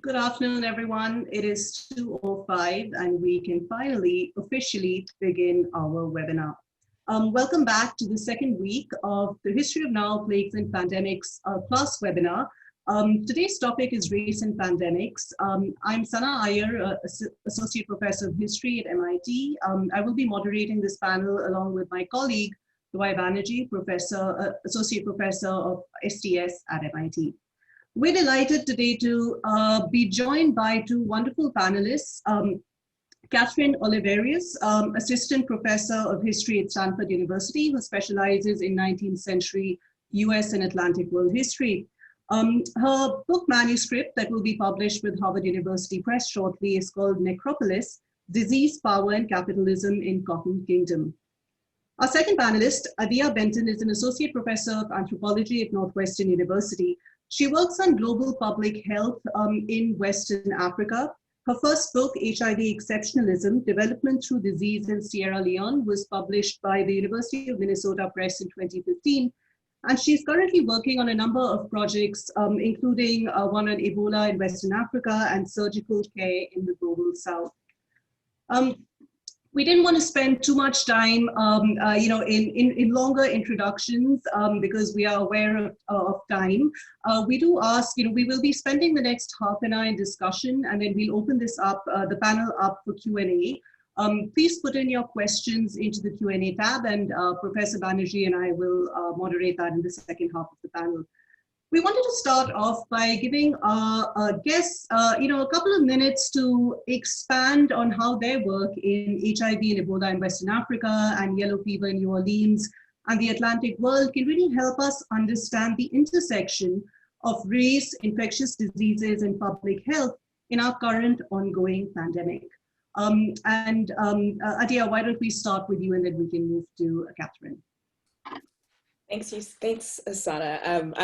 Good afternoon, everyone. It is 2:05 and we can finally officially begin our webinar. Welcome back to the second week of the History of Now, Plagues and Pandemics class webinar. Today's topic is race and pandemics. I'm Sana Iyer, Associate Professor of History at MIT. I will be moderating this panel along with my colleague, Dwight Banerjee, Associate Professor of STS at MIT. We're delighted today to be joined by two wonderful panelists, Kathryn Olivarius, Assistant Professor of History at Stanford University, who specializes in 19th century US and Atlantic world history. Her book manuscript that will be published with Harvard University Press shortly is called Necropolis: Disease, Power, and Capitalism in Cotton Kingdom. Our second panelist, Adia Benton, is an Associate Professor of Anthropology at Northwestern University. She works on global public health in Western Africa. Her first book, HIV Exceptionalism, Development Through Disease in Sierra Leone, was published by the University of Minnesota Press in 2015. And she's currently working on a number of projects, including one on Ebola in Western Africa and surgical care in the Global South. We didn't want to spend too much time, in longer introductions because we are aware of time. We do ask, we will be spending the next half an hour in discussion, and then we'll open this up, the panel up for Q&A. Please put in your questions into the Q&A tab, and Professor Banerjee and I will moderate that in the second half of the panel. We wanted to start off by giving our guests, a couple of minutes to expand on how their work in HIV and Ebola in Western Africa and yellow fever in New Orleans and the Atlantic world can really help us understand the intersection of race, infectious diseases, and public health in our current ongoing pandemic. Adia, why don't we start with you and then we can move to Kathryn. Thanks, Asana.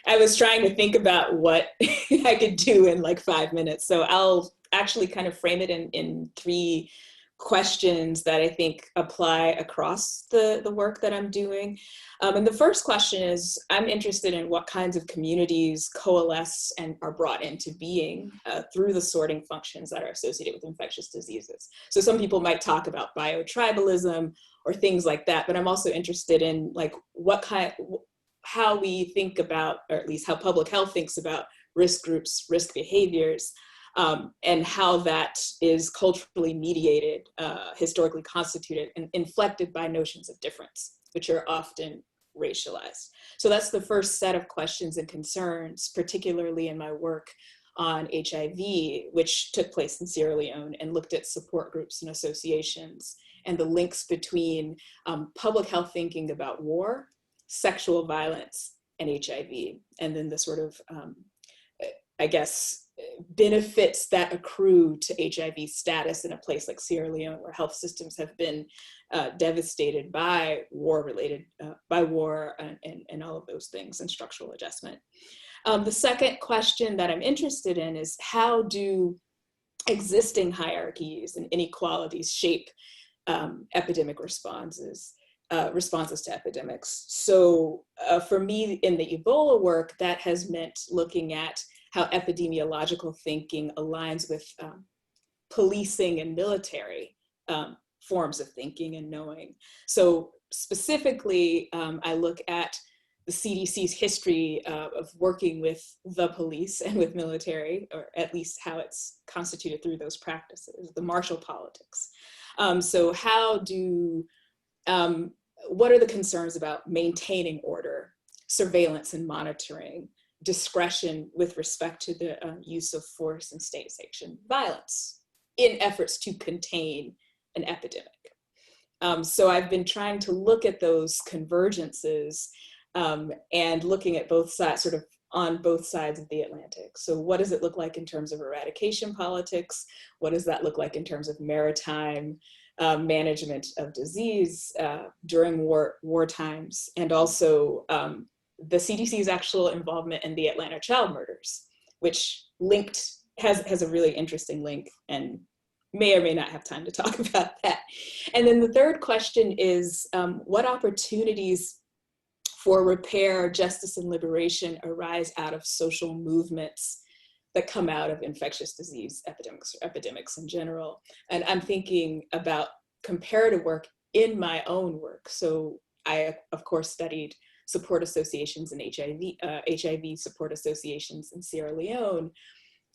I was trying to think about what I could do in like 5 minutes. So I'll actually kind of frame it in three questions that I think apply across the work that I'm doing. And the first question is, I'm interested in what kinds of communities coalesce and are brought into being through the sorting functions that are associated with infectious diseases. So some people might talk about biotribalism or things like that, but I'm also interested in like how we think about, or at least how public health thinks about risk groups, risk behaviors, and how that is culturally mediated, historically constituted, and inflected by notions of difference, which are often racialized. So that's the first set of questions and concerns, particularly in my work on HIV, which took place in Sierra Leone and looked at support groups and associations and the links between public health thinking about war, sexual violence, and HIV, and then the sort of, benefits that accrue to HIV status in a place like Sierra Leone, where health systems have been devastated by war and all of those things, and structural adjustment. The second question that I'm interested in is, how do existing hierarchies and inequalities shape epidemic responses to epidemics? So for me in the Ebola work, that has meant looking at how epidemiological thinking aligns with policing and military forms of thinking and knowing. So specifically, I look at the CDC's history of working with the police and with military, or at least how it's constituted through those practices, the martial politics. So what are the concerns about maintaining order, surveillance and monitoring, discretion with respect to the use of force and state-sanctioned violence in efforts to contain an epidemic? So I've been trying to look at those convergences and looking at both sides, sort of on both sides of the Atlantic. So what does it look like in terms of eradication politics? What does that look like in terms of maritime management of disease during war times? And also the CDC's actual involvement in the Atlanta child murders, which has a really interesting link, and may or may not have time to talk about that. And then the third question is, what opportunities for repair, justice, and liberation arise out of social movements that come out of infectious disease epidemics or epidemics in general. And I'm thinking about comparative work in my own work. So I, of course, studied support associations and HIV support associations in Sierra Leone.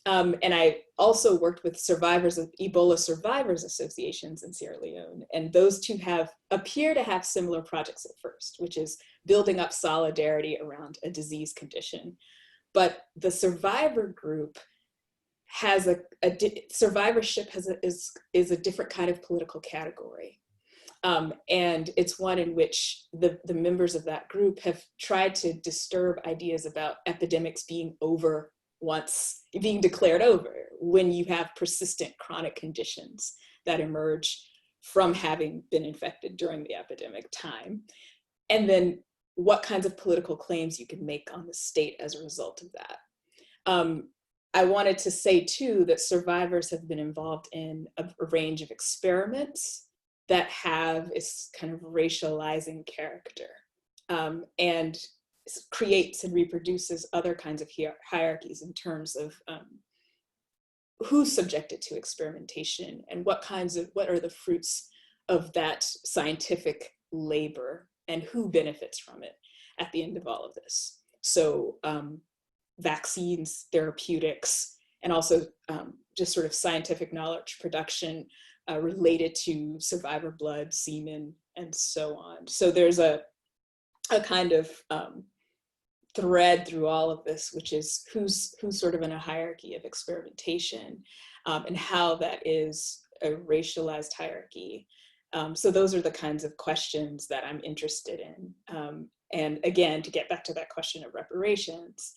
And I also worked with survivors of Ebola survivors associations in Sierra Leone. And those two appear to have similar projects at first, which is building up solidarity around a disease condition. But the survivor group has survivorship is a different kind of political category. And it's one in which the members of that group have tried to disturb ideas about epidemics being over once, being declared over, when you have persistent chronic conditions that emerge from having been infected during the epidemic time. And then what kinds of political claims you can make on the state as a result of that. I wanted to say too that survivors have been involved in a range of experiments that have this kind of racializing character, and creates and reproduces other kinds of hierarchies in terms of who's subjected to experimentation and what are the fruits of that scientific labor and who benefits from it at the end of all of this. So vaccines, therapeutics, and also just sort of scientific knowledge production related to survivor blood, semen, and so on. So there's a kind of thread through all of this, which is who's sort of in a hierarchy of experimentation, and how that is a racialized hierarchy. So those are the kinds of questions that I'm interested in. And again, to get back to that question of reparations,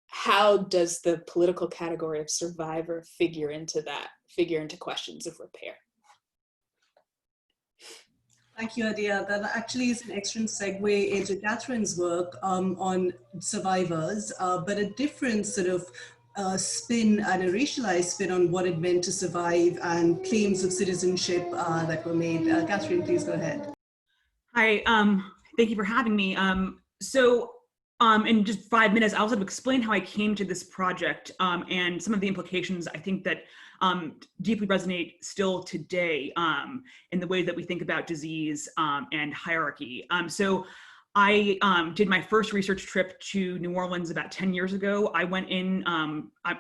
how does the political category of survivor figure into questions of repair? Thank you, Adia. That actually is an excellent segue into Kathryn's work on survivors, but a different sort of spin and a racialized spin on what it meant to survive and claims of citizenship that were made. Kathryn, please go ahead. Hi, thank you for having me. In just 5 minutes, I'll sort of explain how I came to this project and some of the implications I think that deeply resonate still today in the way that we think about disease and hierarchy. So I did my first research trip to New Orleans about 10 years ago. I went in,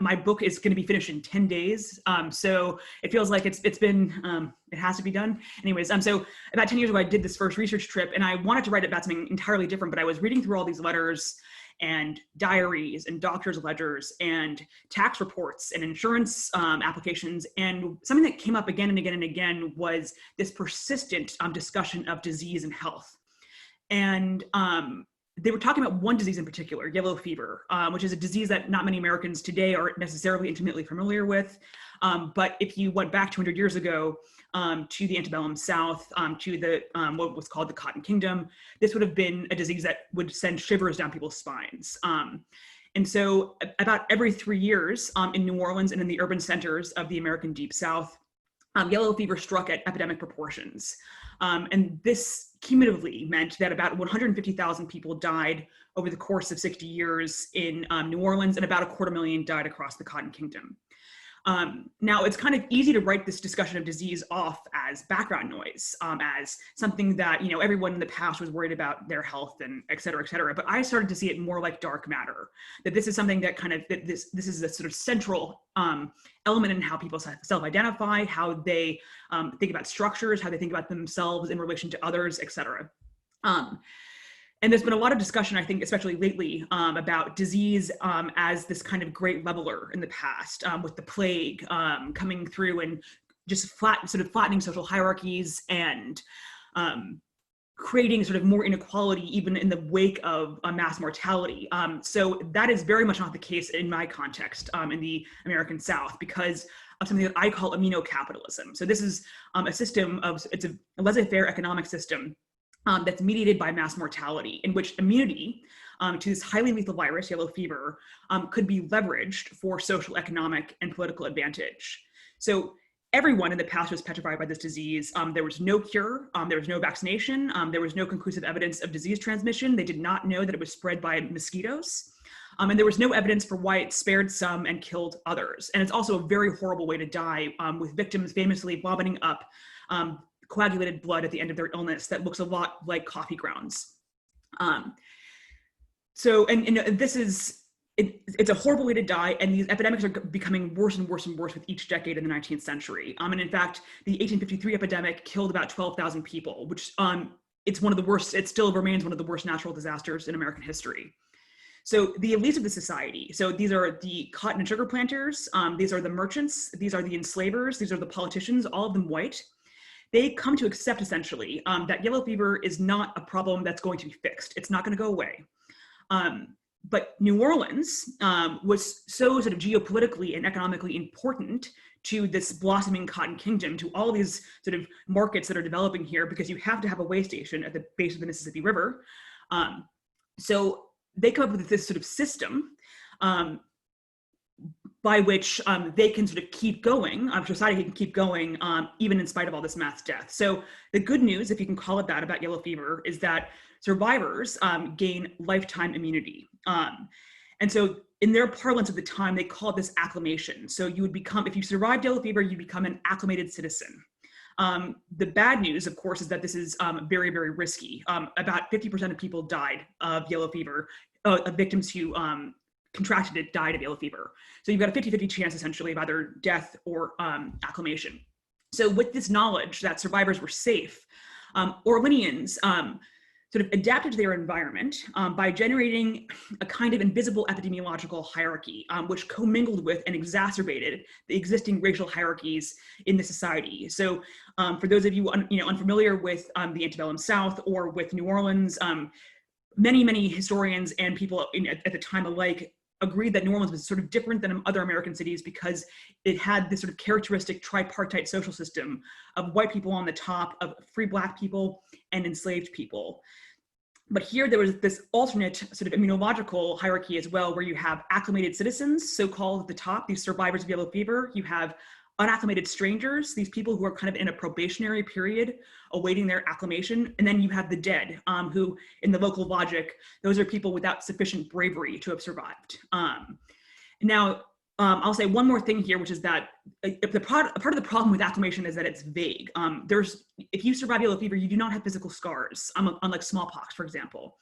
my book is going to be finished in 10 days. So it feels like it's been, it has to be done. Anyways, so about 10 years ago, I did this first research trip and I wanted to write about something entirely different, but I was reading through all these letters and diaries and doctor's ledgers and tax reports and insurance applications. And something that came up again and again and again was this persistent discussion of disease and health. And they were talking about one disease in particular, yellow fever, which is a disease that not many Americans today are necessarily intimately familiar with. But if you went back 200 years ago to the antebellum South, to the what was called the Cotton Kingdom, this would have been a disease that would send shivers down people's spines. And so about every 3 years in New Orleans and in the urban centers of the American Deep South, yellow fever struck at epidemic proportions. And this cumulatively meant that about 150,000 people died over the course of 60 years in New Orleans, and about 250,000 died across the Cotton Kingdom. Now, it's kind of easy to write this discussion of disease off as background noise, as something that, everyone in the past was worried about their health and et cetera, but I started to see it more like dark matter, that this is something that this is a sort of central element in how people self-identify, how they think about structures, how they think about themselves in relation to others, et cetera. And there's been a lot of discussion, I think, especially lately, about disease as this kind of great leveler in the past, with the plague coming through and just flattening social hierarchies and creating sort of more inequality even in the wake of mass mortality. So that is very much not the case in my context in the American South, because of something that I call immunocapitalism. So this is a system it's a laissez-faire economic system that's mediated by mass mortality, in which immunity to this highly lethal virus, yellow fever, could be leveraged for social, economic, and political advantage. So everyone in the past was petrified by this disease. There was no cure, there was no vaccination, there was no conclusive evidence of disease transmission. They did not know that it was spread by mosquitoes. And there was no evidence for why it spared some and killed others. And it's also a very horrible way to die, with victims famously vomiting up coagulated blood at the end of their illness that looks a lot like coffee grounds. This is, it's a horrible way to die, and these epidemics are becoming worse and worse and worse with each decade in the 19th century. And in fact, the 1853 epidemic killed about 12,000 people, which it's one of the worst, it still remains one of the worst natural disasters in American history. So the elites of the society, so these are the cotton and sugar planters, these are the merchants, these are the enslavers, these are the politicians, all of them white. They come to accept essentially that yellow fever is not a problem that's going to be fixed. It's not going to go away. But New Orleans was so sort of geopolitically and economically important to this blossoming cotton kingdom, to all these sort of markets that are developing here, because you have to have a way station at the base of the Mississippi River. So they come up with this sort of system by which they can sort of keep going, society can keep going, even in spite of all this mass death. So the good news, if you can call it that, about yellow fever is that survivors gain lifetime immunity. And so in their parlance at the time, they called this acclimation. So you would become, if you survived yellow fever, you become an acclimated citizen. The bad news, of course, is that this is very, very risky. About 50% of people died of yellow fever, victims who contracted it died of yellow fever. So you've got a 50-50 chance essentially of either death or acclimation. So with this knowledge that survivors were safe, Orleanians sort of adapted to their environment by generating a kind of invisible epidemiological hierarchy, which commingled with and exacerbated the existing racial hierarchies in the society. So for those of you, unfamiliar with the antebellum South or with New Orleans, many historians and people at the time alike agreed that New Orleans was sort of different than other American cities because it had this sort of characteristic tripartite social system of white people on the top, of free Black people, and enslaved people. But here there was this alternate sort of immunological hierarchy as well, where you have acclimated citizens, so-called at the top, these survivors of yellow fever. You have unacclimated strangers, these people who are kind of in a probationary period awaiting their acclimation. And then you have the dead, who in the local logic, those are people without sufficient bravery to have survived. Now, I'll say one more thing here, which is that a part of the problem with acclimation is that it's vague. If you survive yellow fever, you do not have physical scars, unlike smallpox, for example.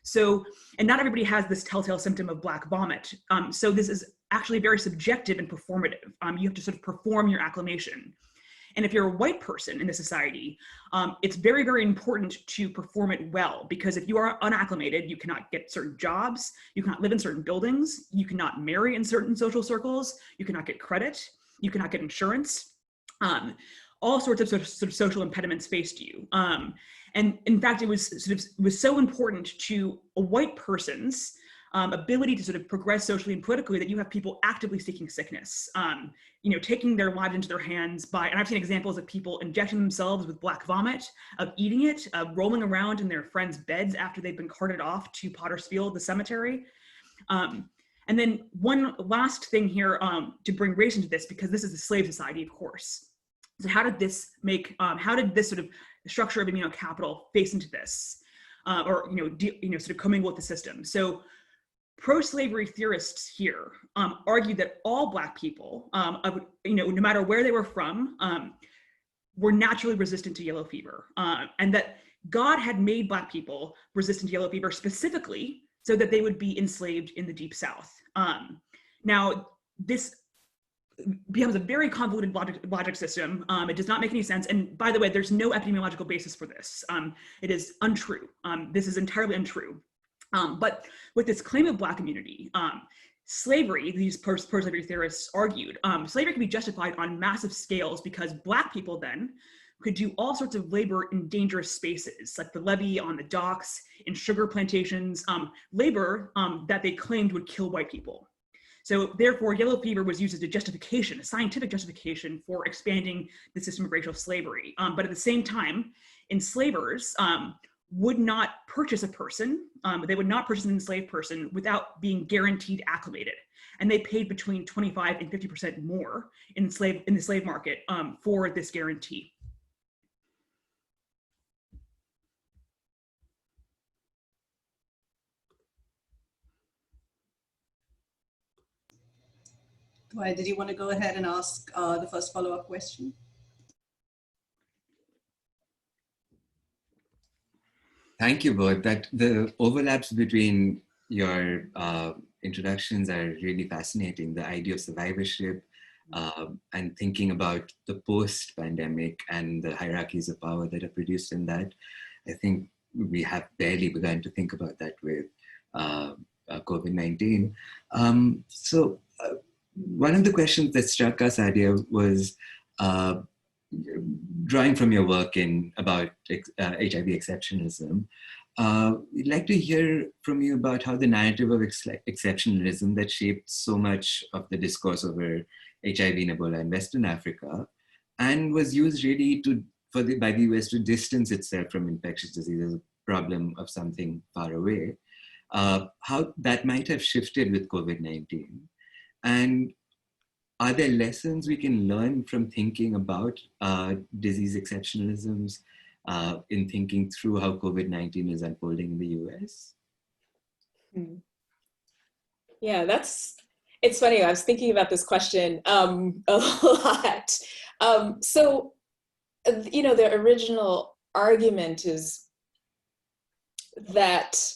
So, and not everybody has this telltale symptom of black vomit. So this is actually very subjective and performative. You have to sort of perform your acclimation. And if you're a white person in the society, it's very, very important to perform it well, because if you are unacclimated, you cannot get certain jobs, you cannot live in certain buildings, you cannot marry in certain social circles, you cannot get credit, you cannot get insurance. All sorts of social impediments faced you. And in fact, it was so important to a white person's ability to sort of progress socially and politically that you have people actively seeking sickness, taking their lives into their hands by, and I've seen examples of people injecting themselves with black vomit, of eating it, of rolling around in their friends' beds after they've been carted off to Potter's Field, the cemetery. And then one last thing here to bring race into this, because this is a slave society, of course. So how did this sort of structure of immunocapital face into this, or sort of commingle with the system? So pro-slavery theorists here argued that all Black people, no matter where they were from, were naturally resistant to yellow fever, and that God had made Black people resistant to yellow fever specifically so that they would be enslaved in the Deep South. Now, this becomes a very convoluted logic system. It does not make any sense. And by the way, there's no epidemiological basis for this. It is untrue. This is entirely untrue. But with this claim of Black immunity, slavery, these pro-slavery theorists argued, slavery could be justified on massive scales because Black people then could do all sorts of labor in dangerous spaces, like the levee on the docks, in sugar plantations, labor that they claimed would kill white people. So therefore, yellow fever was used as a justification, a scientific justification for expanding the system of racial slavery. But at the same time, enslavers would not purchase a person, they would not purchase an enslaved person without being guaranteed acclimated. And they paid between 25 and 50% more in the slave market for this guarantee. Why, did you want to go ahead and ask the first follow-up question? Thank you both. That the overlaps between your introductions are really fascinating. The idea of survivorship and thinking about the post-pandemic and the hierarchies of power that are produced in that. I think we have barely begun to think about that with COVID-19. So one of the questions that struck us, Adia, was drawing from your work about HIV exceptionalism. We'd like to hear from you about how the narrative of exceptionalism that shaped so much of the discourse over HIV and Ebola in Western Africa, and was used really by the US to distance itself from infectious disease as a problem of something far away, how that might have shifted with COVID-19. And are there lessons we can learn from thinking about disease exceptionalisms in thinking through how COVID-19 is unfolding in the US? Yeah, it's funny. I was thinking about this question a lot. So, the original argument is that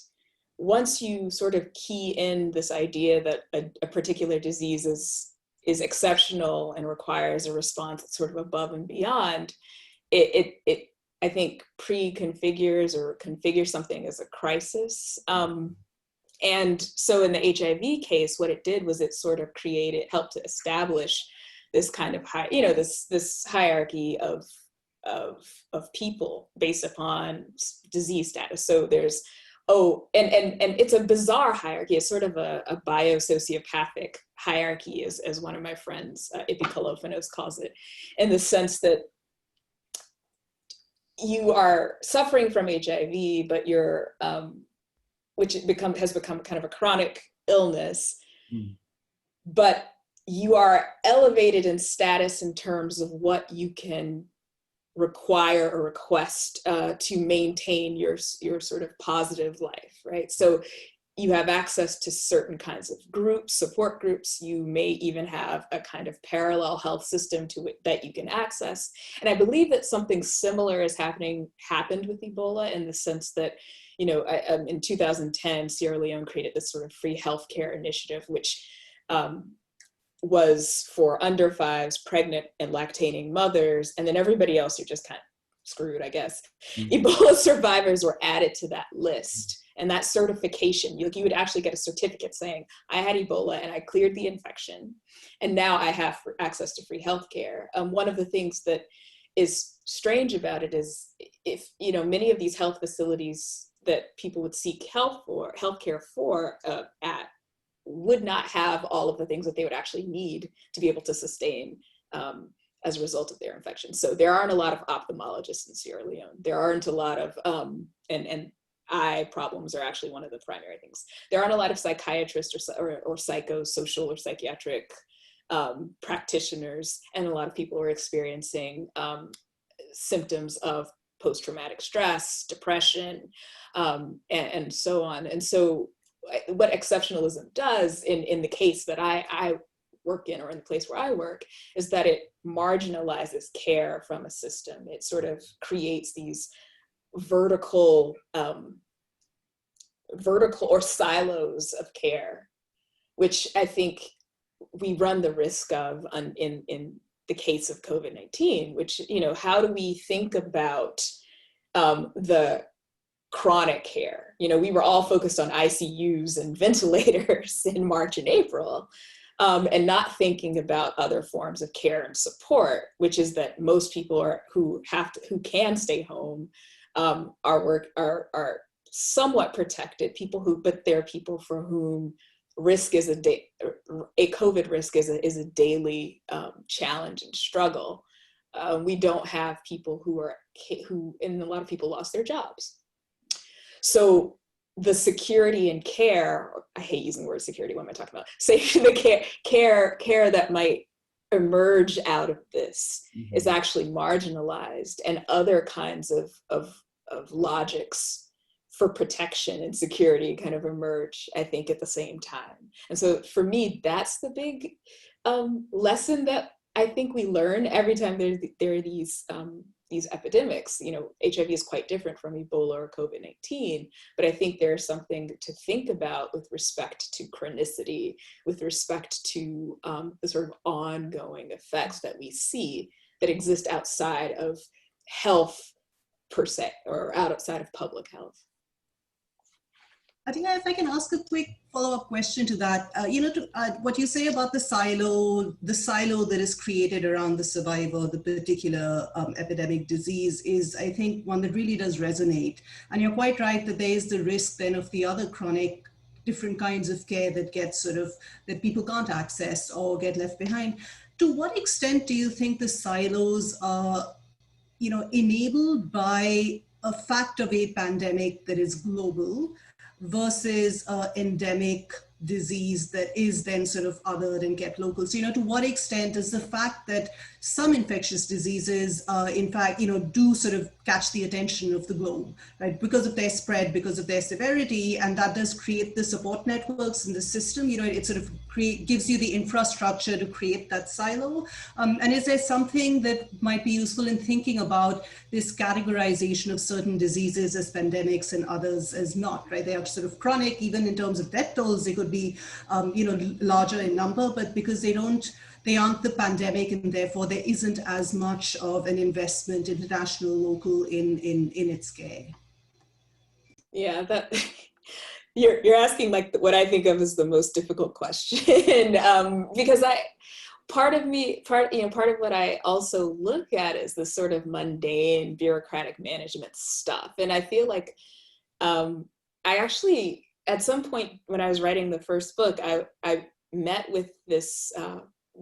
once you sort of key in this idea that a particular disease is exceptional and requires a response that's sort of above and beyond, it I think pre-configures or configures something as a crisis. And so in the HIV case, what it did was it sort of helped to establish this kind of this hierarchy of people based upon disease status. So there's, and it's a bizarre hierarchy. It's sort of a biosociopathic hierarchy, as one of my friends, Epikalofinos, calls it, in the sense that you are suffering from HIV, but you're, which has become kind of a chronic illness, but you are elevated in status in terms of what you can require or request to maintain your sort of positive life, right? So you have access to certain kinds of groups, support groups. You may even have a kind of parallel health system to it that you can access. And I believe that something similar happened with Ebola, in the sense that, in 2010, Sierra Leone created this sort of free healthcare initiative, which was for under fives, pregnant and lactating mothers, and then everybody else, you're just kind of screwed, I guess. Ebola survivors were added to that list. And that certification, you would actually get a certificate saying, I had Ebola and I cleared the infection, and now I have access to free healthcare. One of the things that is strange about it is, if many of these health facilities that people would seek healthcare for would not have all of the things that they would actually need to be able to sustain as a result of their infection. So there aren't a lot of ophthalmologists in Sierra Leone. There aren't a lot of, and eye problems are actually one of the primary things. There aren't a lot of psychiatrists or psychosocial or psychiatric practitioners, and a lot of people are experiencing symptoms of post-traumatic stress, depression, and so on. And so what exceptionalism does in the case that I work in, or in the place where I work, is that it marginalizes care from a system. It sort of creates these vertical or silos of care, which I think we run the risk of in the case of COVID-19, which, how do we think about the chronic care? We were all focused on ICUs and ventilators in March and April, and not thinking about other forms of care and support, which is that most people who can stay home are somewhat protected. But there are people for whom risk is a COVID risk is a daily challenge and struggle. We don't have people and a lot of people lost their jobs. So the security and care, I hate using the word security, what am I talking about? Safety, the care that might emerge out of this is actually marginalized, and other kinds of logics for protection and security kind of emerge, I think, at the same time. And so for me, that's the big lesson that I think we learn every time there are these epidemics. You know, HIV is quite different from Ebola or COVID-19, but I think there's something to think about with respect to chronicity, with respect to the sort of ongoing effects that we see that exist outside of health per se, or outside of public health. Adia, if I can ask a quick follow-up question to that, what you say about the silo that is created around the survivor, the particular epidemic disease, is, I think, one that really does resonate. And you're quite right that there is the risk then of the other chronic, different kinds of care that gets that people can't access or get left behind. To what extent do you think the silos are, enabled by a fact of a pandemic that is global versus endemic disease that is then sort of othered and kept local? So, to what extent does the fact that some infectious diseases, in fact, do sort of catch the attention of the globe, right? Because of their spread, because of their severity, and that does create the support networks in the system, it sort of gives you the infrastructure to create that silo. And is there something that might be useful in thinking about this categorization of certain diseases as pandemics and others as not, right? They are sort of chronic, even in terms of death tolls, they could be, larger in number, but because they aren't the pandemic, and therefore there isn't as much of an investment, international, local, in its care. Yeah, that you're asking like what I think of as the most difficult question, because part of what I also look at is this sort of mundane bureaucratic management stuff, and I feel like I actually, at some point when I was writing the first book, I met with this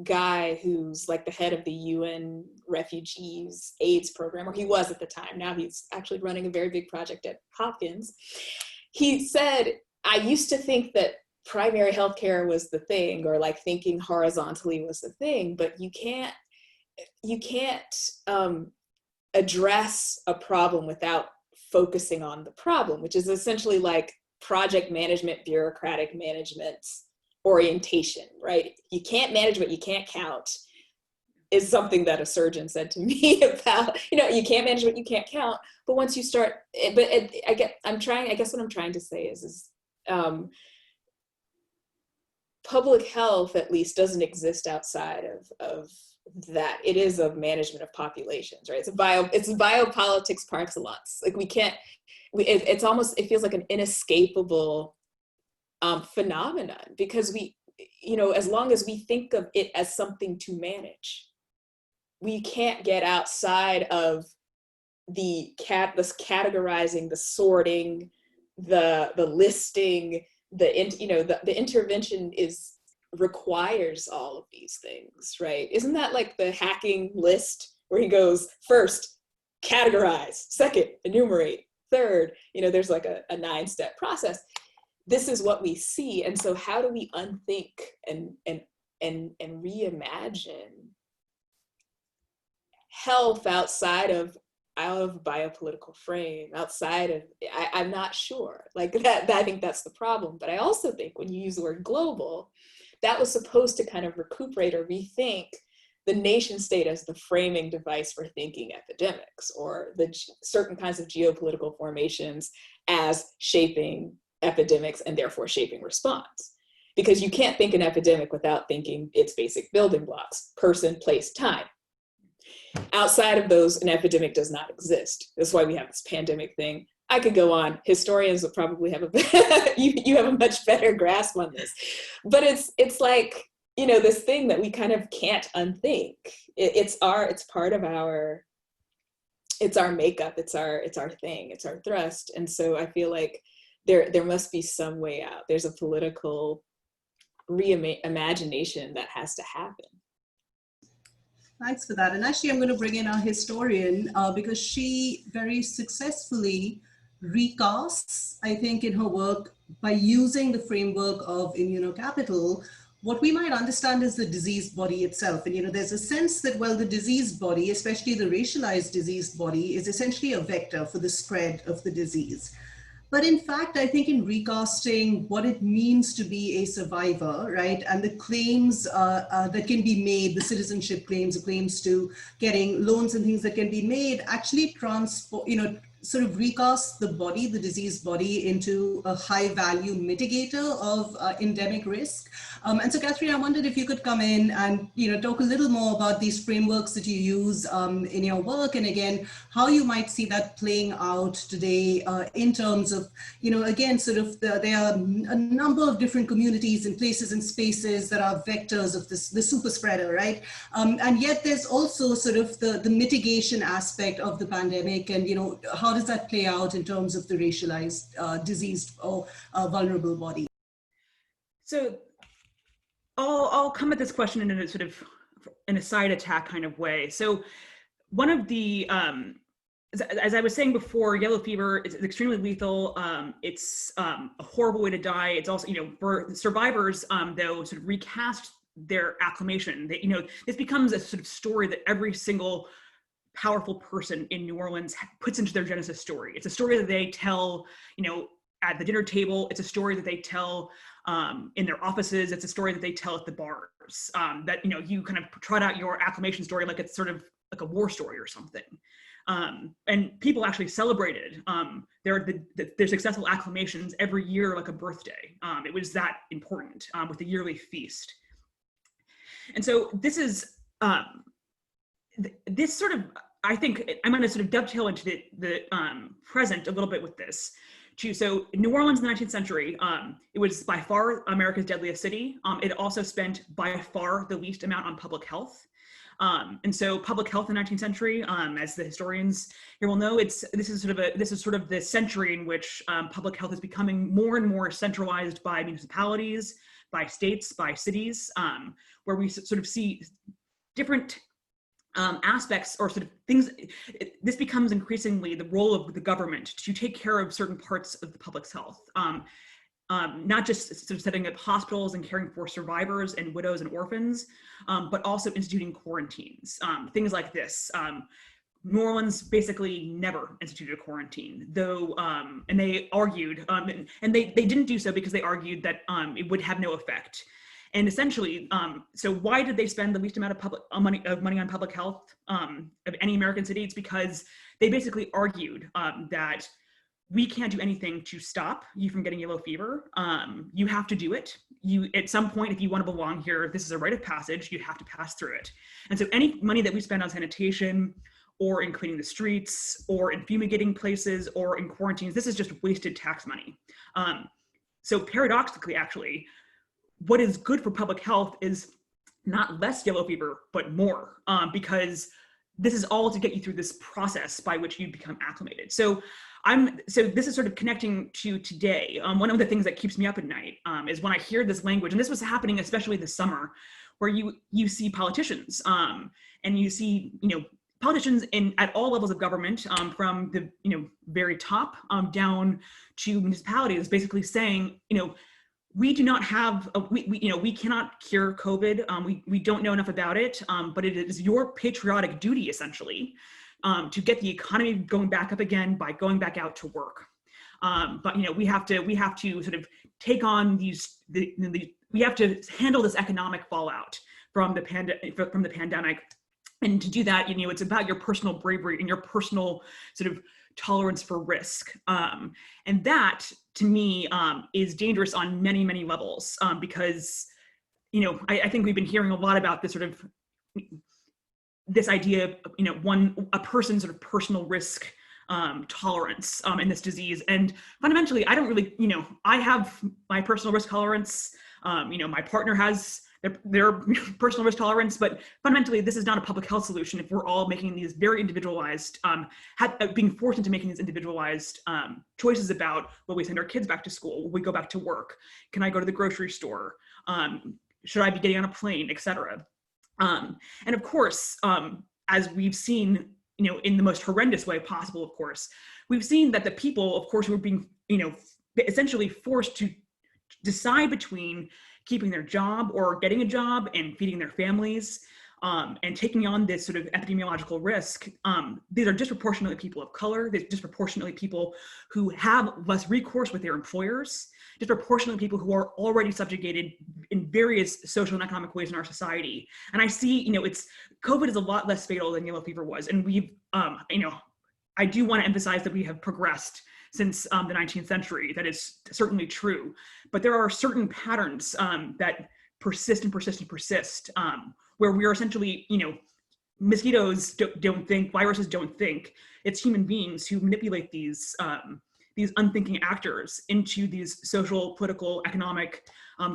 guy who's like the head of the UN Refugees AIDS program, or he was at the time. Now he's actually running a very big project at Hopkins. He said, I used to think that primary healthcare was the thing, or like thinking horizontally was the thing, but you can't address a problem without focusing on the problem, which is essentially like project management, bureaucratic management orientation, right? You can't manage what you can't count, is something that a surgeon said to me about, you can't manage what you can't count, but once you start, I guess what I'm trying to say is public health at least doesn't exist outside of that. It is a management of populations, right? It's biopolitics par excellence. Like it feels like an inescapable phenomenon, because as long as we think of it as something to manage, we can't get outside of this categorizing, the sorting, the listing, the intervention requires all of these things, right? Isn't that like the hacking list where he goes first, categorize, second, enumerate, third, there's like a 9-step process. This is what we see. And so how do we unthink and reimagine health outside of biopolitical frame, outside of, I'm not sure, like that, I think that's the problem. But I also think when you use the word global, that was supposed to kind of recuperate or rethink the nation state as the framing device for thinking epidemics, or the certain kinds of geopolitical formations as shaping epidemics and therefore shaping response. Because you can't think an epidemic without thinking its basic building blocks: person, place, time. Outside of those, an epidemic does not exist. That's why we have this pandemic thing. I could go on. Historians will probably have you have a much better grasp on this. But it's like, this thing that we kind of can't unthink. It's part of our, it's our makeup, it's our thing, it's our thrust. And so I feel like there must be some way out. There's a political reimagination that has to happen. Thanks for that. And actually, I'm going to bring in our historian because she very successfully recasts, I think, in her work, by using the framework of immunocapital, what we might understand as the diseased body itself. And there's a sense that, well, the diseased body, especially the racialized diseased body, is essentially a vector for the spread of the disease. But in fact, I think in recasting what it means to be a survivor, right, and the claims that can be made, the citizenship claims, the claims to getting loans and things that can be made, actually sort of recast the body, the diseased body, into a high value mitigator of endemic risk. And so, Kathryn, I wondered if you could come in and talk a little more about these frameworks that you use in your work, and again, how you might see that playing out today in terms of, again, sort of there are a number of different communities and places and spaces that are vectors of the super spreader, right? And yet there's also sort of the mitigation aspect of the pandemic, and how does that play out in terms of the racialized, diseased or vulnerable body? So I'll come at this question in a sort of in a side attack kind of way. So one of the, as I was saying before, yellow fever is extremely lethal. It's a horrible way to die. It's also, for survivors, they'll sort of recast their acclimation. This becomes a sort of story that every single powerful person in New Orleans puts into their Genesis story. It's a story that they tell, at the dinner table. It's a story that they tell in their offices. It's a story that they tell at the bars. That you kind of trot out your acclimation story like it's sort of like a war story or something. And people actually celebrated their successful acclamations every year like a birthday. It was that important with the yearly feast. And so this is this sort of, I think I'm going to sort of dovetail into the present a little bit with this too. So New Orleans in the 19th century, it was by far America's deadliest city. It also spent by far the least amount on public health. And so public health in the 19th century, as the historians here will know, this is sort of the century in which public health is becoming more and more centralized by municipalities, by states, by cities, where we sort of see different aspects or sort of things. This becomes increasingly the role of the government to take care of certain parts of the public's health. Not just sort of setting up hospitals and caring for survivors and widows and orphans, but also instituting quarantines, things like this. New Orleans basically never instituted a quarantine, though, and they argued, and they didn't do so because they argued that it would have no effect. And essentially, so why did they spend the least amount of money on public health of any American city? It's because they basically argued that we can't do anything to stop you from getting yellow fever. You have to do it. At some point, if you want to belong here, this is a rite of passage, you have to pass through it. And so any money that we spend on sanitation or in cleaning the streets or in fumigating places or in quarantines, this is just wasted tax money. So paradoxically, actually, what is good for public health is not less yellow fever, but more, because this is all to get you through this process by which you become acclimated. So this is sort of connecting to today. One of the things that keeps me up at night is when I hear this language, and this was happening especially this summer, where you see politicians and you see politicians at all levels of government, from the very top down to municipalities, basically saying we do not have we cannot cure COVID. We don't know enough about it, but it is your patriotic duty essentially to get the economy going back up again by going back out to work. But we have to sort of take on we have to handle this economic fallout from the pandemic. And to do that, it's about your personal bravery and your personal sort of tolerance for risk. And that, to me, is dangerous on many, many levels, because, I think we've been hearing a lot about this sort of, this idea of, a person's sort of personal risk tolerance in this disease. And fundamentally, I don't really, I have my personal risk tolerance. My partner has their personal risk tolerance, but fundamentally, this is not a public health solution if we're all making these very individualized, being forced into making these individualized choices about will we send our kids back to school, will we go back to work, can I go to the grocery store, should I be getting on a plane, etc. And of course, as we've seen, in the most horrendous way possible, of course, we've seen that the people, of course, who are being, essentially forced to decide between keeping their job or getting a job and feeding their families, and taking on this sort of epidemiological risk, these are disproportionately people of color, they're disproportionately people who have less recourse with their employers, disproportionately people who are already subjugated in various social and economic ways in our society. And I see, COVID is a lot less fatal than yellow fever was. And we've, I do want to emphasize that we have progressed since the 19th century. That is certainly true. But there are certain patterns that persist and persist and persist, where we are essentially, mosquitoes don't think, viruses don't think. It's human beings who manipulate these unthinking actors into these social, political, economic,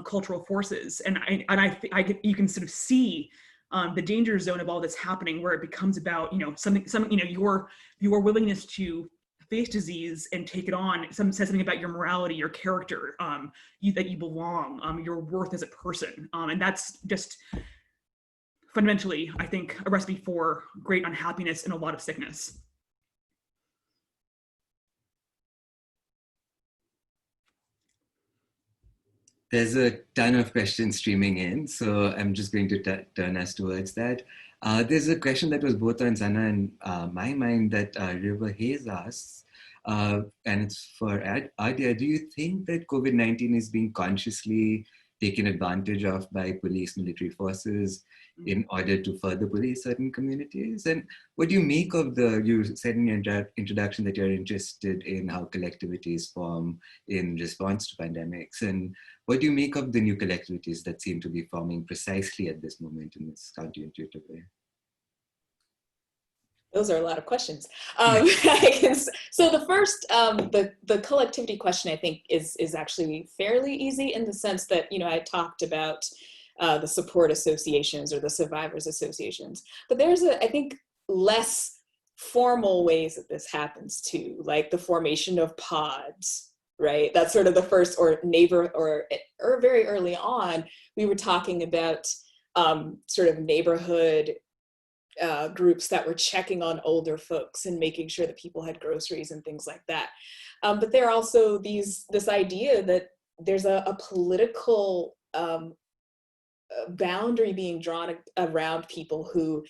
cultural forces. And you can sort of see the danger zone of all this happening, where it becomes about, your willingness to face disease and take it on. Says something about your morality, your character, that you belong, your worth as a person. And that's just fundamentally, I think, a recipe for great unhappiness and a lot of sickness. There's a ton of questions streaming in, so I'm just going to turn us towards that. There's a question that was both on Sana and my mind that River Hayes asks, and it's for Adia. Do you think that COVID-19 is being consciously taken advantage of by police military forces in order to further police certain communities? And what do you make of you said in your introduction that you're interested in how collectivities form in response to pandemics, and what do you make of the new collectivities that seem to be forming precisely at this moment in this counterintuitive way? Those are a lot of questions. So the first, the collectivity question, I think, is actually fairly easy in the sense that, I talked about the support associations or the survivors associations, but there's I think, less formal ways that this happens too, like the formation of pods, right? That's sort of the first, or very early on, we were talking about sort of neighborhood groups that were checking on older folks and making sure that people had groceries and things like that. But there are also this idea that there's a political boundary being drawn around people who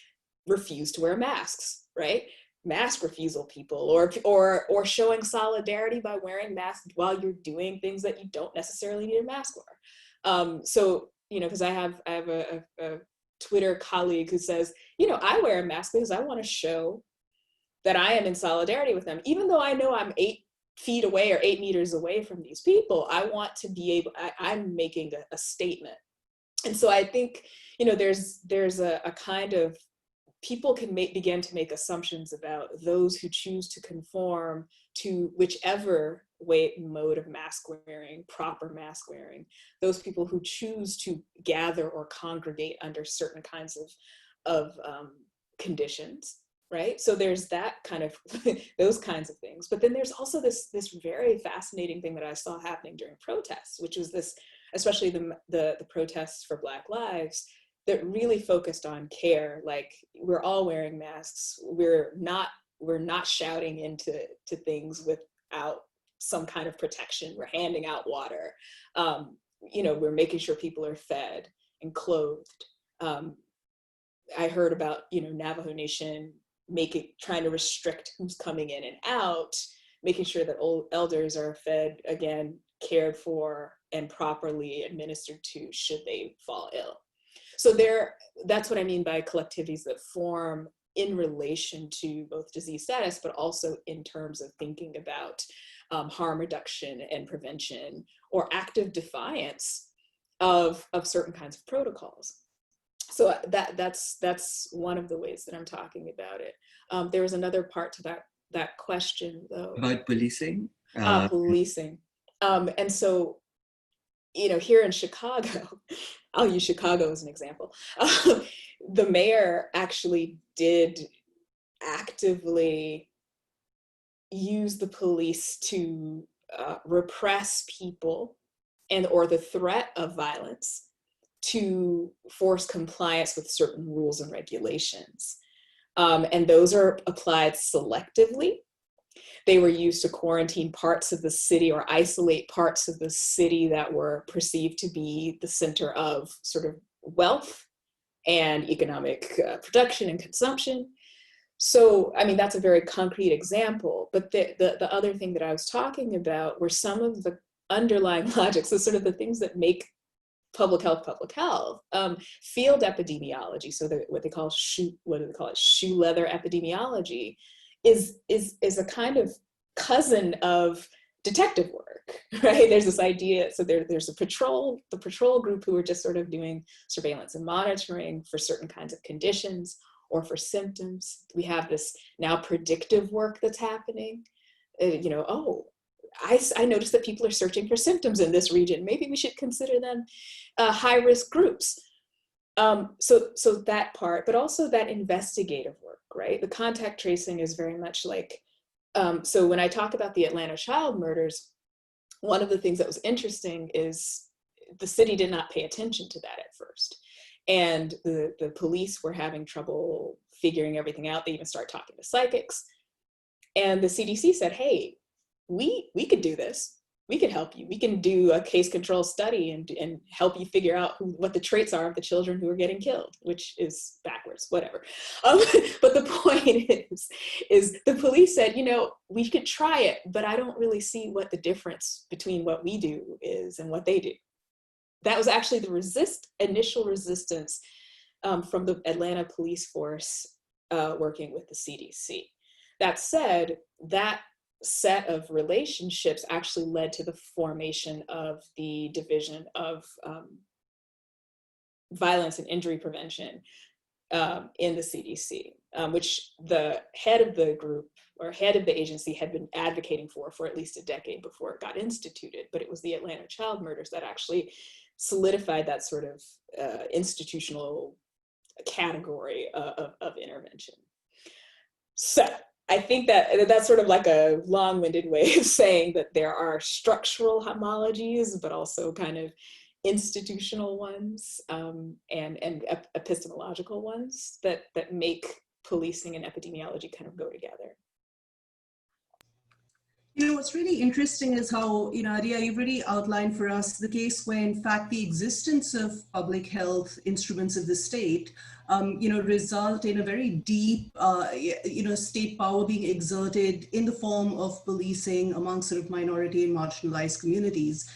refuse to wear masks, right? Mask refusal people, or showing solidarity by wearing masks while you're doing things that you don't necessarily need a mask for. So, because I have a Twitter colleague who says, I wear a mask because I want to show that I am in solidarity with them. Even though I know I'm 8 feet away or 8 meters away from these people, I want to be able, I'm making a statement. And so I think, there's a kind of, people can begin to make assumptions about those who choose to conform to whichever mode of mask wearing, proper mask wearing, those people who choose to gather or congregate under certain kinds of conditions, right? So there's that kind of, those kinds of things. But then there's also this very fascinating thing that I saw happening during protests, which was this, especially the protests for Black Lives, that really focused on care. Like, we're all wearing masks. We're not shouting into things without some kind of protection. We're handing out water. We're making sure people are fed and clothed. I heard about, Navajo Nation trying to restrict who's coming in and out, making sure that old elders are fed, again, cared for, and properly administered to should they fall ill. So that's what I mean by collectivities that form in relation to both disease status, but also in terms of thinking about harm reduction and prevention, or active defiance of certain kinds of protocols. So that's one of the ways that I'm talking about it. There was another part to that question, though. About policing? Policing. And so, here in Chicago, I'll use Chicago as an example. The mayor actually did actively use the police to repress people or the threat of violence to force compliance with certain rules and regulations. And those are applied selectively. They were used to quarantine parts of the city or isolate parts of the city that were perceived to be the center of sort of wealth and economic production and consumption. So, I mean, that's a very concrete example, but the other thing that I was talking about were some of the underlying logics, so sort of the things that make public health, field epidemiology, so what they call shoe leather epidemiology, is a kind of cousin of detective work, right? There's this idea, so there's the patrol group who are just sort of doing surveillance and monitoring for certain kinds of conditions or for symptoms. We have this now predictive work that's happening. I noticed that people are searching for symptoms in this region. Maybe we should consider them high-risk groups. So that part, but also that investigative work, right? The contact tracing is very much like, so when I talk about the Atlanta child murders, one of the things that was interesting is the city did not pay attention to that at first. And the police were having trouble figuring everything out. They even started talking to psychics. And the CDC said, hey, we could do this. We could help you. We can do a case control study and help you figure out what the traits are of the children who are getting killed, which is backwards, whatever. But the point is the police said, we could try it, but I don't really see what the difference between what we do is and what they do. That was actually the initial resistance from the Atlanta police force working with the CDC. That said, that set of relationships actually led to the formation of the Division of Violence and Injury Prevention in the CDC, which the head of the group or head of the agency had been advocating for at least a decade before it got instituted. But it was the Atlanta child murders that actually solidified that sort of institutional category of intervention. So I think that's sort of like a long-winded way of saying that there are structural homologies, but also kind of institutional ones and epistemological ones that make policing and epidemiology kind of go together. What's really interesting is how, Adia, you've really outlined for us the case where, in fact, the existence of public health instruments of the state, result in a very deep, state power being exerted in the form of policing among sort of minority and marginalized communities.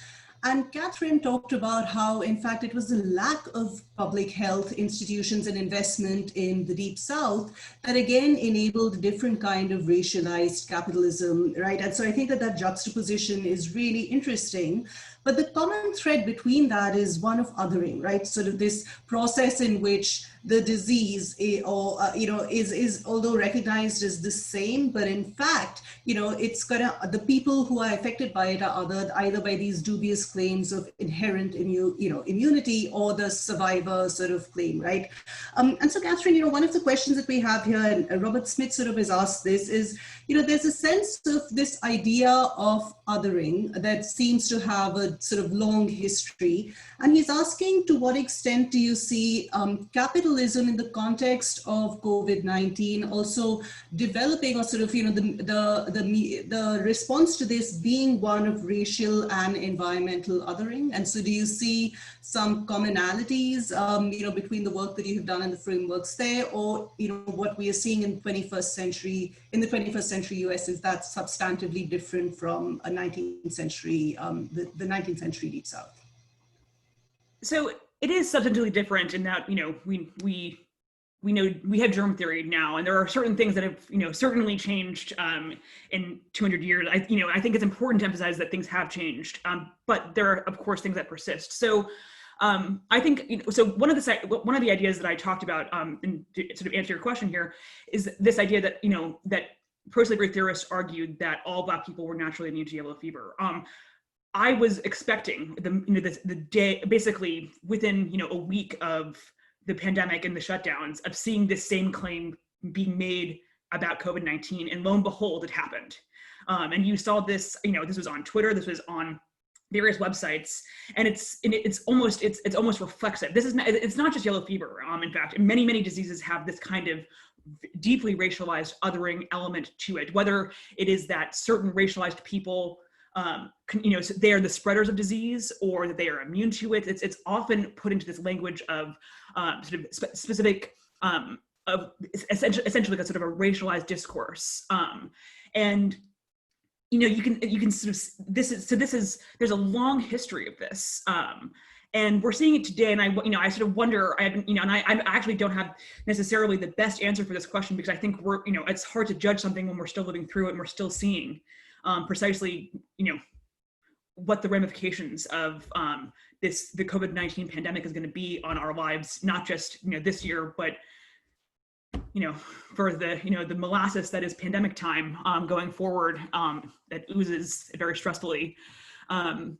And Kathryn talked about how, in fact, it was the lack of public health institutions and investment in the Deep South that again enabled a different kind of racialized capitalism, right? And so I think that juxtaposition is really interesting. But the common thread between that is one of othering, right? Sort of this process in which the disease, is although recognized as the same, but in fact, the people who are affected by it are othered either by these dubious claims of inherent immunity or the survivor sort of claim, right? And so, Kathryn, one of the questions that we have here, and Robert Smith sort of has asked this, is, there's a sense of this idea of othering that seems to have a sort of long history. And he's asking, to what extent do you see capitalism in the context of COVID-19 also developing, or sort of, the response to this being one of racial and environmental othering? And so do you see some commonalities, between the work that you have done and the frameworks there, or, what we are seeing in the 21st century US, is that substantively different from a 19th century, the 19th century Deep South? So it is substantively different in that, we know we have germ theory now, and there are certain things that have, certainly changed in 200 years. I think it's important to emphasize that things have changed, but there are, of course, things that persist. So I think, so one of the ideas that I talked about, and to sort of answer your question here, is this idea that, that pro-slavery theorists argued that all Black people were naturally immune to yellow fever. I was expecting the day, basically within, a week of the pandemic and the shutdowns, of seeing this same claim being made about COVID-19, and lo and behold, it happened. And you saw this, this was on Twitter, this was on various websites, and it's almost reflexive. It's not just yellow fever. In fact, many diseases have this kind of deeply racialized othering element to it, whether it is that certain racialized people so they are the spreaders of disease, or that they are immune to it. It's often put into this language of sort of specific, of essentially like a sort of a racialized discourse. And you can sort of, there's a long history of this. And we're seeing it today, and I sort of wonder, and I actually don't have necessarily the best answer for this question, because I think it's hard to judge something when we're still living through it and we're still seeing precisely, what the ramifications of the COVID-19 pandemic is going to be on our lives, not just this year, but for the molasses that is pandemic time going forward, that oozes very stressfully. And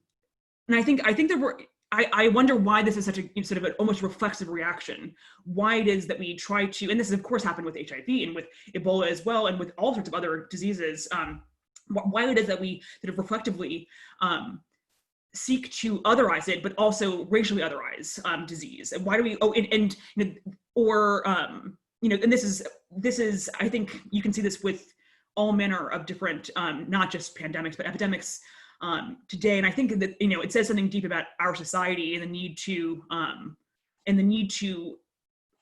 I think there were. I wonder why this is such a sort of an almost reflexive reaction. Why it is that we try to, and this has of course happened with HIV and with Ebola as well, and with all sorts of other diseases. Why it is that we sort of reflectively seek to otherize it, but also racially otherize disease. And why do we? And this is I think you can see this with all manner of different, not just pandemics, but epidemics. Today, and I think that it says something deep about our society and the need to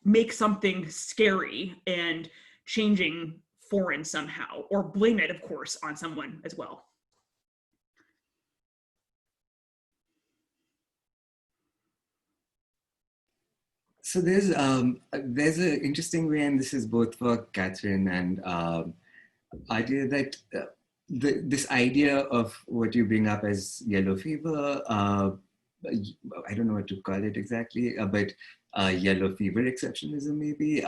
make something scary and changing foreign somehow, or blame it, of course, on someone as well. So there's an interesting way, and this is both for Kathryn and Adia, that this idea of what you bring up as yellow fever, I don't know what to call it exactly, but yellow fever exceptionalism maybe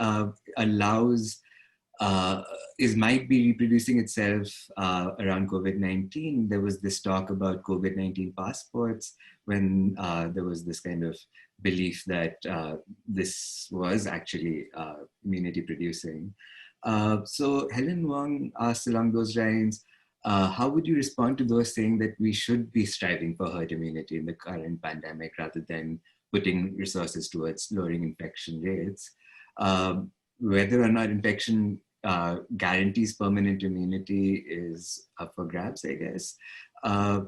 might be reproducing itself around COVID-19. There was this talk about COVID-19 passports when there was this kind of belief that this was actually immunity producing. So Helen Wong asked along those lines, how would you respond to those saying that we should be striving for herd immunity in the current pandemic rather than putting resources towards lowering infection rates? Whether or not infection guarantees permanent immunity is up for grabs, I guess.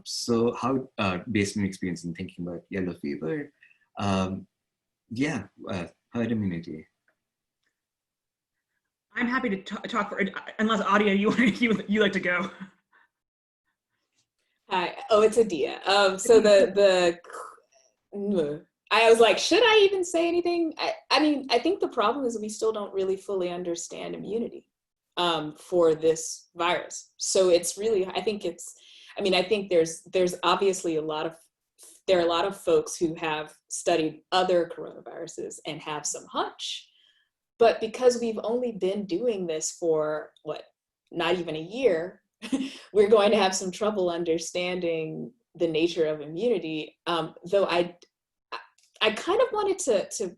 So how, based on experience in thinking about yellow fever, herd immunity. I'm happy to talk for, unless Adia, you like to go. Hi. Oh, it's Adia. So I was like, should I even say anything? I mean, I think the problem is we still don't really fully understand immunity for this virus. So it's really, I think there's obviously there are a lot of folks who have studied other coronaviruses and have some hunch. But because we've only been doing this for not even a year, we're going to have some trouble understanding the nature of immunity. Though I kind of wanted to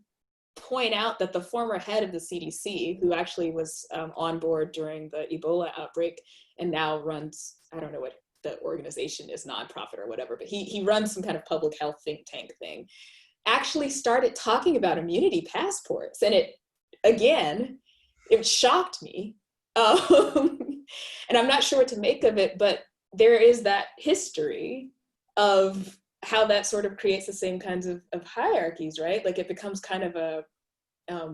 point out that the former head of the CDC, who actually was on board during the Ebola outbreak and now runs, I don't know what the organization is, nonprofit or whatever, but he runs some kind of public health think tank thing, actually started talking about immunity passports. And it shocked me. And I'm not sure what to make of it, but there is that history of how that sort of creates the same kinds of hierarchies, right? Like it becomes kind of I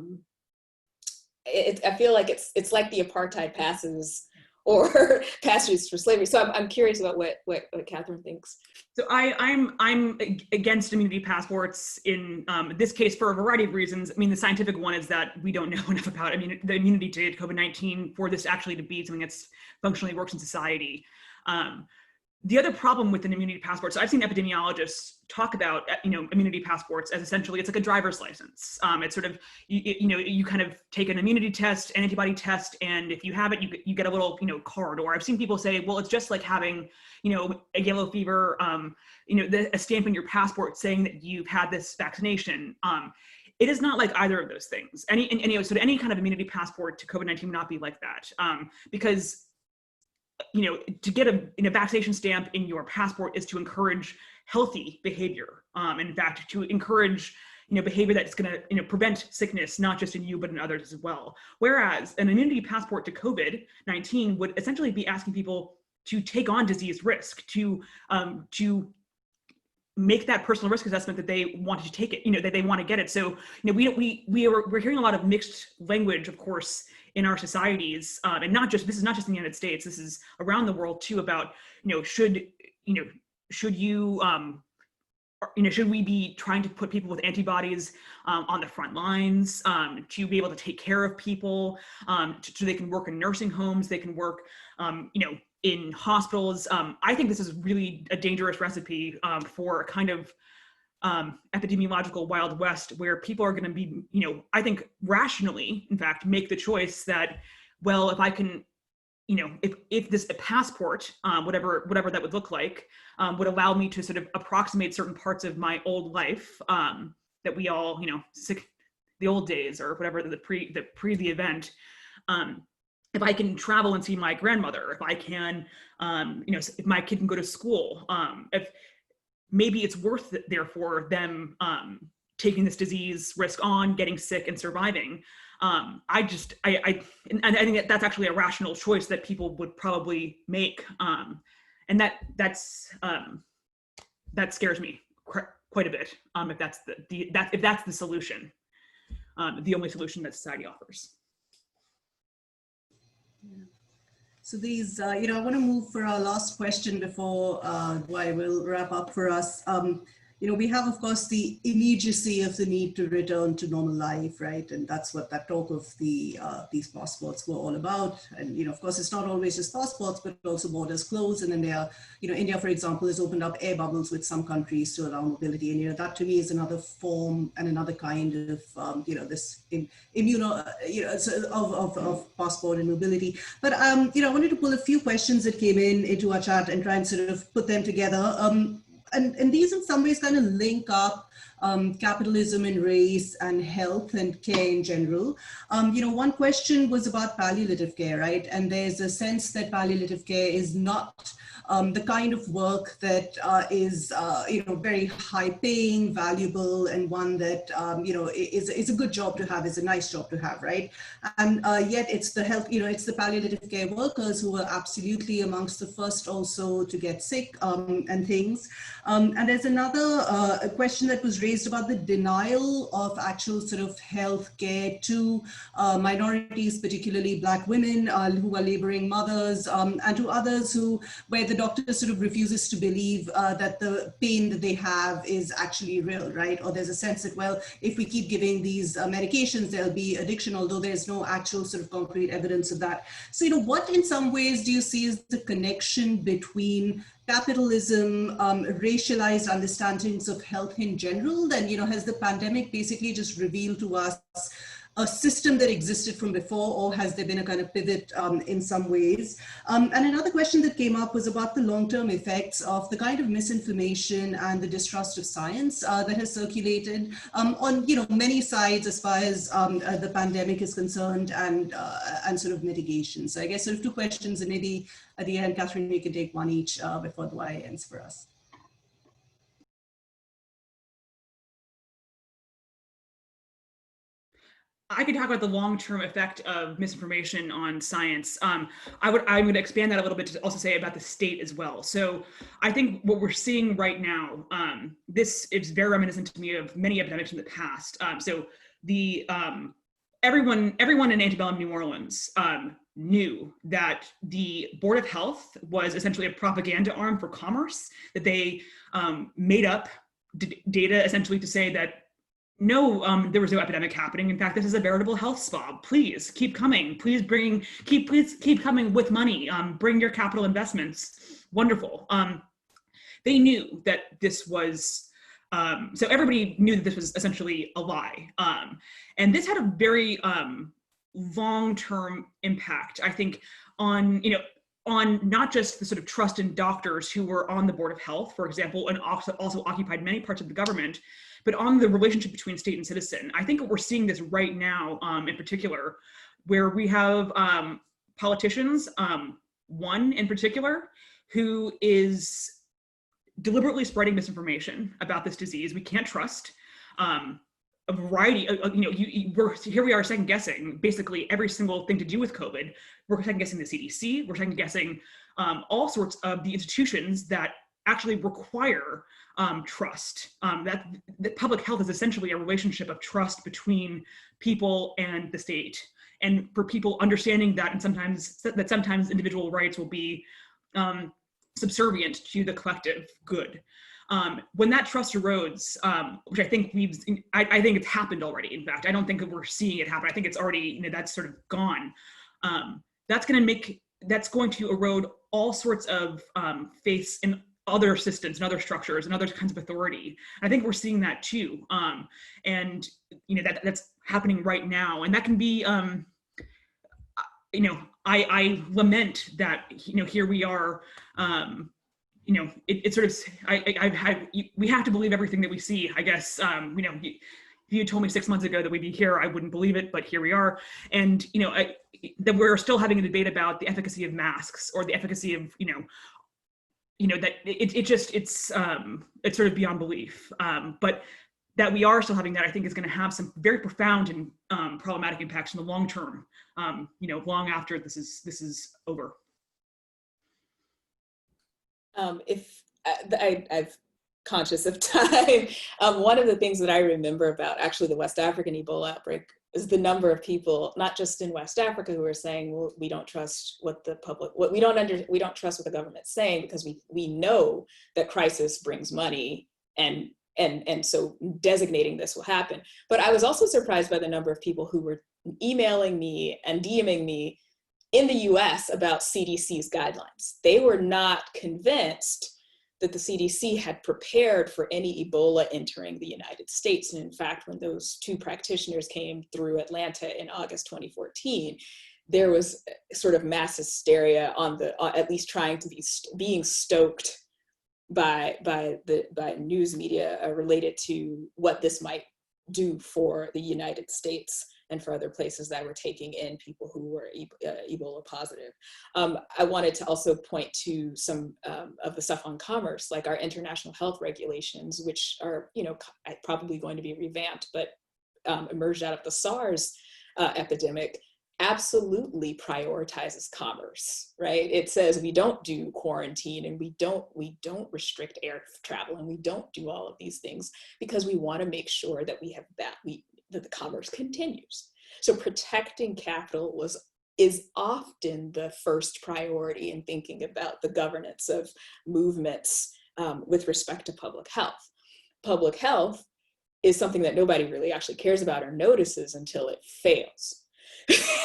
feel like it's like the apartheid passes or passages for slavery. So I'm curious about what Kathryn thinks. So I'm against immunity passports in this case for a variety of reasons. I mean, the scientific one is that we don't know enough about the immunity to COVID-19 for this actually to be something that's functionally works in society. The other problem with an immunity passport, so I've seen epidemiologists talk about, immunity passports as essentially, it's like a driver's license. It's sort of, you kind of take an immunity test, an antibody test, and if you have it, you get a little, card. Or I've seen people say, well, it's just like having, a yellow fever, a stamp in your passport saying that you've had this vaccination. It is not like either of those things. Any kind of immunity passport to COVID-19 would not be like that, because to get a vaccination stamp in your passport is to encourage healthy behavior. In fact, to encourage, behavior that's going to, prevent sickness, not just in you, but in others as well. Whereas an immunity passport to COVID-19 would essentially be asking people take on disease risk, to make that personal risk assessment that they wanted to take it, that they want to get it. So, we're hearing a lot of mixed language, of course, in our societies, and this is not just in the United States, this is around the world too, about, should we be trying to put people with antibodies on the front lines to be able to take care of people, so they can work in nursing homes, they can work, in hospitals. I think this is really a dangerous recipe for a kind of epidemiological Wild West, where people are going to be, I think rationally, in fact, make the choice that, well, if I can, if this passport, whatever that would look like, would allow me to sort of approximate certain parts of my old life that we all, the old days or whatever, the pre the event. If I can travel and see my grandmother, if I can, if my kid can go to school, if maybe it's worth it, therefore, them taking this disease risk on, getting sick and surviving. I think that's actually a rational choice that people would probably make, and that scares me quite a bit. If that's the solution, the only solution that society offers. So these, I want to move for our last question before I will wrap up for us. We have, of course, the immediacy of the need to return to normal life, right? And that's what that talk of these passports were all about. And, of course, it's not always just passports, but also borders closed. And then there are, India, for example, has opened up air bubbles with some countries to allow mobility. And, that to me is another form and another kind of, this of passport and mobility. But, I wanted to pull a few questions that came into our chat and try and sort of put them together. And these in some ways kind of link up capitalism and race and health and care in general. One question was about palliative care, right? And there's a sense that palliative care is not the kind of work that is, very high paying, valuable, and one that, is a good job to have, is a nice job to have, right? And yet it's the health, it's the palliative care workers who are absolutely amongst the first also to get sick and things. And there's another question that was raised about the denial of actual sort of health care to minorities, particularly Black women who are laboring mothers, and to others where the doctor sort of refuses to believe that the pain that they have is actually real, right? Or there's a sense that, well, if we keep giving these medications, there'll be addiction, although there's no actual sort of concrete evidence of that. So, what in some ways do you see is the connection between capitalism, racialized understandings of health in general? Then, has the pandemic basically just revealed to us a system that existed from before, or has there been a kind of pivot in some ways? And another question that came up was about the long-term effects of the kind of misinformation and the distrust of science that has circulated on many sides as far as the pandemic is concerned, and sort of mitigation. So I guess sort of two questions, and maybe Adia and Kathryn, we can take one each before the Y ends for us. I could talk about the long-term effect of misinformation on science. I'm going to expand that a little bit to also say about the state as well. So I think what we're seeing right now, this is very reminiscent to me of many epidemics in the past. So everyone in antebellum New Orleans knew that the Board of Health was essentially a propaganda arm for commerce, that they made up data essentially to say that no, there was no epidemic happening. In fact, this is a veritable health swab. Please keep coming. Please keep coming with money. Bring your capital investments. Wonderful. They knew that this was, so everybody knew that this was essentially a lie. And this had a very long-term impact, I think, on not just the sort of trust in doctors who were on the Board of Health, for example, and also occupied many parts of the government, but on the relationship between state and citizen. I think we're seeing this right now, in particular, where we have politicians, one in particular, who is deliberately spreading misinformation about this disease we can't trust. a variety of, here we are second guessing basically every single thing to do with COVID. We're second guessing the CDC. We're second guessing all sorts of the institutions that actually require trust. That public health is essentially a relationship of trust between people and the state. And for people understanding that, and sometimes individual rights will be subservient to the collective good. When that trust erodes, which I think I think it's happened already. In fact, I don't think that we're seeing it happen. I think it's already, that's sort of gone. That's going to erode all sorts of faiths in other systems and other structures and other kinds of authority. I think we're seeing that too. And that's happening right now. And that can be, I lament that, here we are, it's sort of, we have to believe everything that we see, I guess. If you told me 6 months ago that we'd be here, I wouldn't believe it, but here we are. And, that we're still having a debate about the efficacy of masks or the efficacy of, that it's sort of beyond belief. But that we are still having that, I think, is going to have some very profound and problematic impacts in the long term, long after this is over. If I'm conscious of time, one of the things that I remember about actually the West African Ebola outbreak is the number of people, not just in West Africa, who are saying, well, we don't trust what the public, we don't trust what the government's saying, because we know that crisis brings money, and so designating this will happen. But I was also surprised by the number of people who were emailing me and DMing me in the US about CDC's guidelines. They were not convinced that the CDC had prepared for any Ebola entering the United States. And in fact, when those two practitioners came through Atlanta in August 2014, there was sort of mass hysteria on at least trying to being stoked by news media related to what this might do for the United States and for other places that were taking in people who were Ebola positive. I wanted to also point to some of the stuff on commerce, like our international health regulations, which are probably going to be revamped, but emerged out of the SARS epidemic, absolutely prioritizes commerce, right? It says we don't do quarantine, and we don't restrict air travel, and we don't do all of these things because we want to make sure that we have that the commerce continues. So protecting capital is often the first priority in thinking about the governance of movements with respect to public health. Public health is something that nobody really actually cares about or notices until it fails.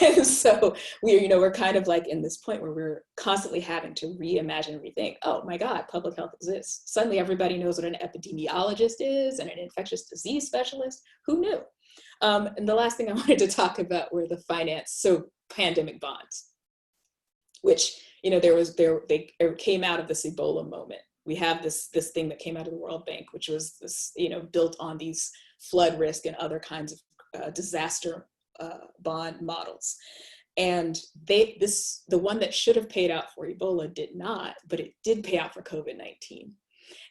And so we're kind of like in this point where we're constantly having to reimagine and rethink, oh my God, public health exists. Suddenly everybody knows what an epidemiologist is and an infectious disease specialist. Who knew? And the last thing I wanted to talk about were the pandemic bonds, which, they came out of this Ebola moment. We have this thing that came out of the World Bank, which was this, built on these flood risk and other kinds of disaster bond models. And the one that should have paid out for Ebola did not, but it did pay out for COVID-19.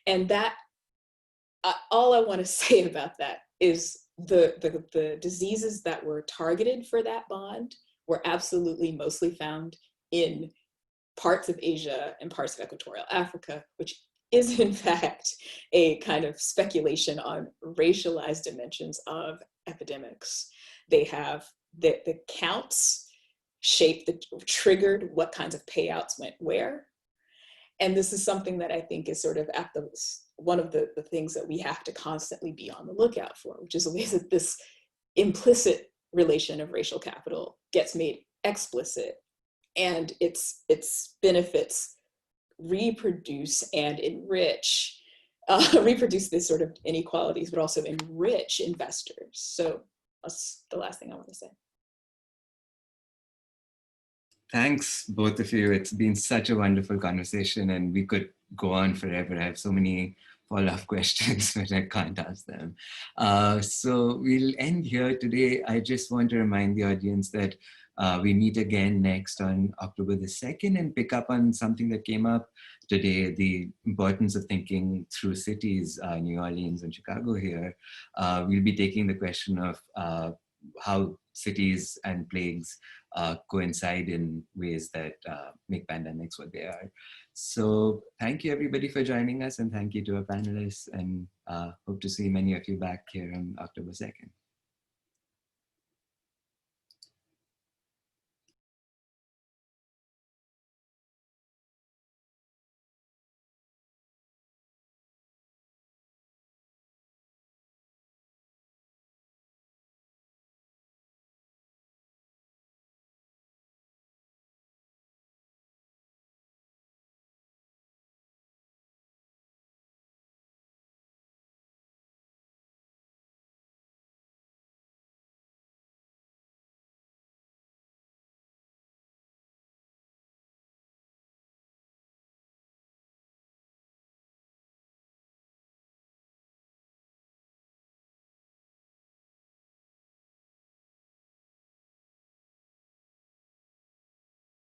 And that, all I want to say about that is the diseases that were targeted for that bond were absolutely mostly found in parts of Asia and parts of equatorial Africa, which is in fact a kind of speculation on racialized dimensions of epidemics. They have the counts triggered what kinds of payouts went where. And this is something that I think is sort of one of the things that we have to constantly be on the lookout for, which is the ways that this implicit relation of racial capital gets made explicit, and its benefits reproduce and enrich, reproduce this sort of inequalities, but also enrich investors. So that's the last thing I want to say. Thanks, both of you. It's been such a wonderful conversation, and we could go on forever. I have so many follow-up questions, but I can't ask them. So we'll end here today. I just want to remind the audience that we meet again next on October the 2nd and pick up on something that came up today, the importance of thinking through cities, New Orleans and Chicago here. We'll be taking the question of how cities and plagues coincide in ways that make pandemics what they are. So thank you everybody for joining us, and thank you to our panelists, and hope to see many of you back here on October 2nd.